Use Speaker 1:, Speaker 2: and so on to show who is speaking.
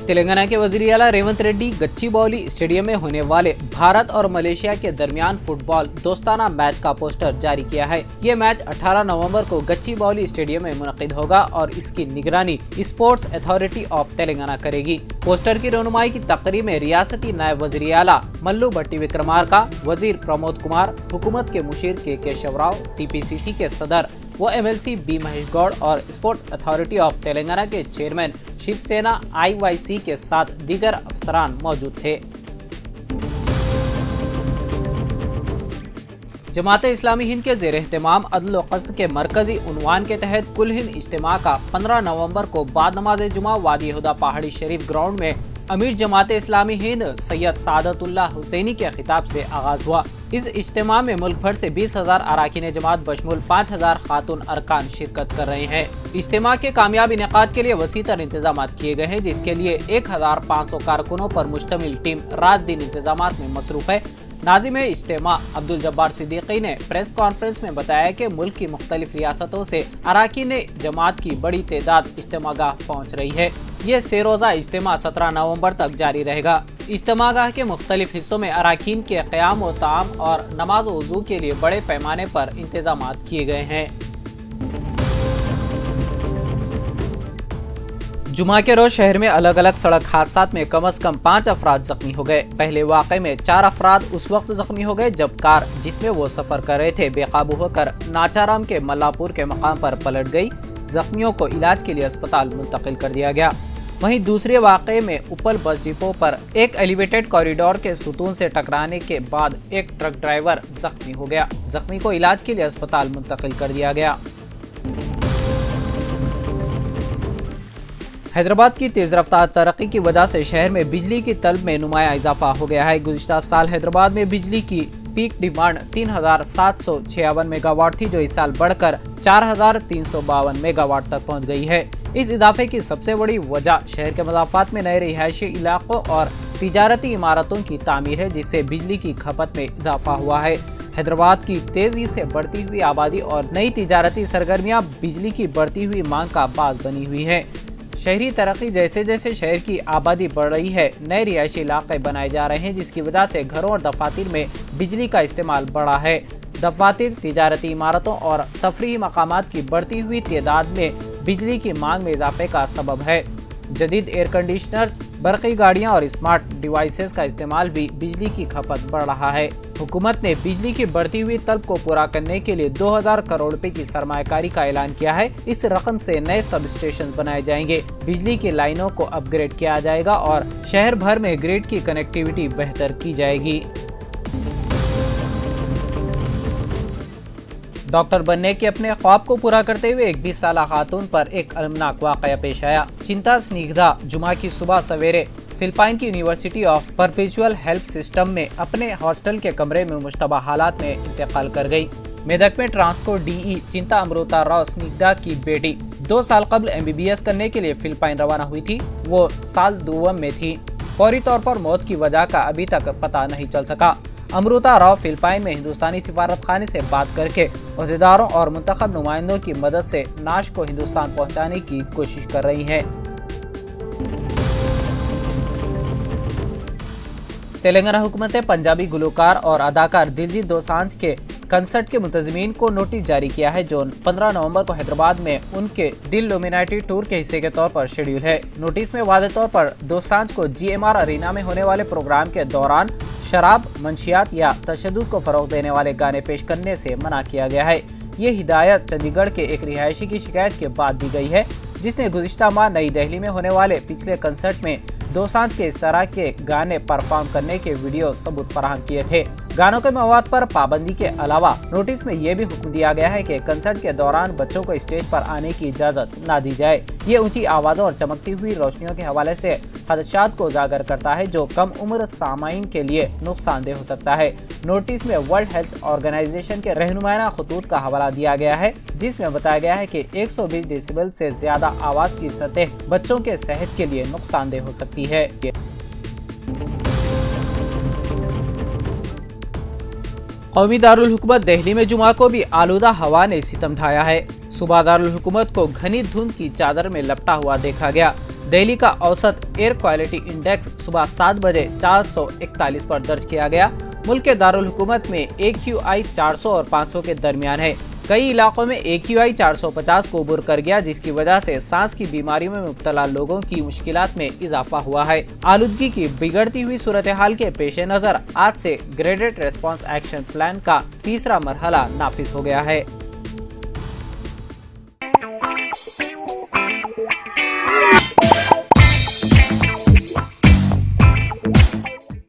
Speaker 1: तेलंगाना के वजीर आला रेवंत रेड्डी गच्चीबौली स्टेडियम में होने वाले भारत और मलेशिया के दरमियान फुटबॉल दोस्ताना मैच का पोस्टर जारी किया है। ये मैच 18 नवंबर को गच्चीबौली स्टेडियम में मुनक़िद होगा और इसकी निगरानी स्पोर्ट्स अथॉरिटी ऑफ तेलंगाना करेगी। पोस्टर की रनुमाई की तकरीब में रियासती नायब वजीर आला मल्लू भट्टी विक्रमार्का, वजीर प्रमोद कुमार, हुकूमत के मुशीर के केशव राव, TPCC के सदर वो MLC B महेश गौड़ और स्पोर्ट्स अथॉरिटी ऑफ तेलंगाना के चेयरमैन शिवसेना IYC के साथ दीगर अफसरान मौजूद थे। जमात-ए इस्लामी हिंद के ज़ेर एहतमाम अदल व क़स्द के मरकजी उन्वान के तहत कुल हिंद इज्तिमा का 15 नवंबर को बाद नमाज जुमा वादी हुदा पहाड़ी शरीफ ग्राउंड में अमीर जमात इस्लामी हिंद सैयद सादतुल्लाह हुसैनी के खिताब से आगाज हुआ। इस इज्तिमा में मुल्क भर से 20,000 अरकान जमात बशमुल 5,000 खातून अरकान शिरकत कर रहे हैं। इज्तिमा के कामयाब इनेकाद के लिए वसी तर इंतजाम किए गए हैं, जिसके लिए 1,500 कारकुनों पर मुश्तमिल टीम रात दिन इंतजामात में मसरूफ है। नाज़िम इज्तिमा अब्दुल जब्बार सिद्दीकी ने प्रेस कॉन्फ्रेंस में बताया कि मुल्क की मुख्तलिफ रियासतों से अरकान जमात की बड़ी तादाद इज्तिमागाह पहुँच रही है। ये 6 रोज़ा इज्तिमा 17 नवंबर तक जारी रहेगा। इज्तिमागाह के मुख्तलिफ हिस्सों में अरकान के क़याम व ताम और नमाज व वज़ू के लिए बड़े पैमाने पर इंतजाम किए गए हैं। जुमा के रोज शहर में अलग अलग सड़क हादसात में कम से कम 5 अफराद जख्मी हो गए। पहले वाक़े में 4 अफराद उस वक्त जख्मी हो गए जब कार जिसमें वो सफर कर रहे थे बेकाबू होकर नाचाराम के मल्लापुर के मकाम पर पलट गई। जख्मियों को इलाज के लिए अस्पताल मुंतकिल कर दिया गया। वहीं दूसरे वाक़े में उपल बस डिपो पर एक एलिवेटेड कॉरिडोर के सुतून से टकराने के बाद एक ट्रक ड्राइवर जख्मी हो गया। जख्मी को इलाज के लिए अस्पताल मुंतकिल कर दिया गया। हैदराबाद की तेज रफ्तार तरक्की की वजह से शहर में बिजली की तलब में नुमाया इजाफा हो गया है। गुज़िश्ता साल हैदराबाद में बिजली की पीक डिमांड 3,756 मेगावाट थी, जो इस साल बढ़कर 4,352 मेगावाट तक पहुंच गई है। इस इजाफे की सबसे बड़ी वजह शहर के मज़ाफ़ात में नए रिहायशी इलाकों और तिजारती इमारतों की तामीर है, जिससे बिजली की खपत में इजाफा हुआ है। हैदराबाद की तेजी से बढ़ती हुई आबादी और नई तिजारती सरगर्मियां बिजली की बढ़ती हुई मांग का बाज़ बनी हुई है। शहरी तरक्की जैसे जैसे शहर की आबादी बढ़ रही है, नए रिहायशी इलाके बनाए जा रहे हैं, जिसकी वजह से घरों और दफातर में बिजली का इस्तेमाल बढ़ा है। दफातर, तिजारती इमारतों और तफरीही मकामात की बढ़ती हुई तादाद में बिजली की मांग में इजाफे का सबब है। जदीद एयर कंडीशनर्स, बरक़ी गाड़ियां और स्मार्ट डिवाइसेस का इस्तेमाल भी बिजली की खपत बढ़ रहा है। हुकूमत ने बिजली की बढ़ती हुई तलब को पूरा करने के लिए 2,000 करोड़ रुपए की सरमायाकारी का ऐलान किया है। इस रकम से नए सब स्टेशन बनाए जाएंगे, बिजली की लाइनों को अपग्रेड किया जाएगा और शहर भर में ग्रिड की कनेक्टिविटी बेहतर की जाएगी। डॉक्टर बनने के अपने ख्वाब को पूरा करते हुए एक 20 साला खातून पर एक अलमनाक वाक़या पेश आया। चिंता स्निग्धा जुमा की सुबह सवेरे फिलिपाइन की university of perpetual health system में अपने हॉस्टल के कमरे में मुश्तबा हालात में इंतकाल कर गई। मेदक में ट्रांसको DE चिंता अमृता राव स्निग्धा की बेटी 2 साल कबल MBBS करने के लिए फिलिपाइन रवाना हुई थी। वो साल दुवम में थी। फौरी तौर पर मौत की वजह का अभी तक पता नहीं चल सका। अमृता राव फिलिपाइन में हिंदुस्तानी सिफारत खाने से बात करके अहदेदारों और मुंतखब नुमाइंदों की मदद से नाश को हिंदुस्तान पहुंचाने की कोशिश कर रही हैं। तेलंगाना हुकूमत ने पंजाबी गुलकार और अदाकार दिलजीत दोसांझ के कंसर्ट के मुंतज़मीन को नोटिस जारी किया है, जो 15 नवंबर को हैदराबाद में उनके दिल लुमिनाटी टूर के हिस्से के तौर पर शेड्यूल है। नोटिस में वाज़ेह तौर पर दोसांझ को GMR अरीना में होने वाले प्रोग्राम के दौरान शराब, मंशियात या तशद्दुद को फरोग देने वाले गाने पेश करने से मना किया गया है। ये हिदायत चंडीगढ़ के एक रिहायशी की शिकायत के बाद दी गई है, जिसने गुज़िश्ता माह नई दिल्ली में होने वाले पिछले कंसर्ट में दोसांझ के इस तरह के गाने परफॉर्म करने के वीडियो सबूत फराहम किए थे। गानों के मवाद पर पाबंदी के अलावा नोटिस में यह भी हुक्म दिया गया है कि कंसर्ट के दौरान बच्चों को स्टेज पर आने की इजाजत न दी जाए। ये ऊंची आवाज़ों और चमकती हुई रोशनियों के हवाले से खदशात को उजागर करता है, जो कम उम्र सामाईन के लिए नुकसानदेह हो सकता है। नोटिस में वर्ल्ड हेल्थ ऑर्गेनाइजेशन के रहनुमाना खतूत का हवाला दिया गया है, जिसमें बताया गया है कि 120 डेसिबल से ज्यादा आवाज की सतह बच्चों के सेहत के लिए नुकसानदेह हो सकती है। कौमी दारुल हुकूमत दिल्ली में जुमा को भी आलूदा हवा ने सितम ढाया है। सुबह दारुल हुकूमत को घनी धुंध की चादर में लपटा हुआ देखा गया। दिल्ली का औसत एयर क्वालिटी इंडेक्स सुबह 7 बजे 441 पर दर्ज किया गया। मुल्क के दारुल हुकूमत में AQI 400 और 500 के दरमियान है। कई इलाकों में AQI 450 को उबर कर गया, जिसकी वजह से सांस की बीमारियों में मुब्तला लोगों की मुश्किलात में इजाफा हुआ है। आलूदगी की बिगड़ती हुई सूरत हाल के पेश नजर आज से ग्रेडेड रेस्पॉन्स एक्शन प्लान का तीसरा मरहला नाफिज हो गया है।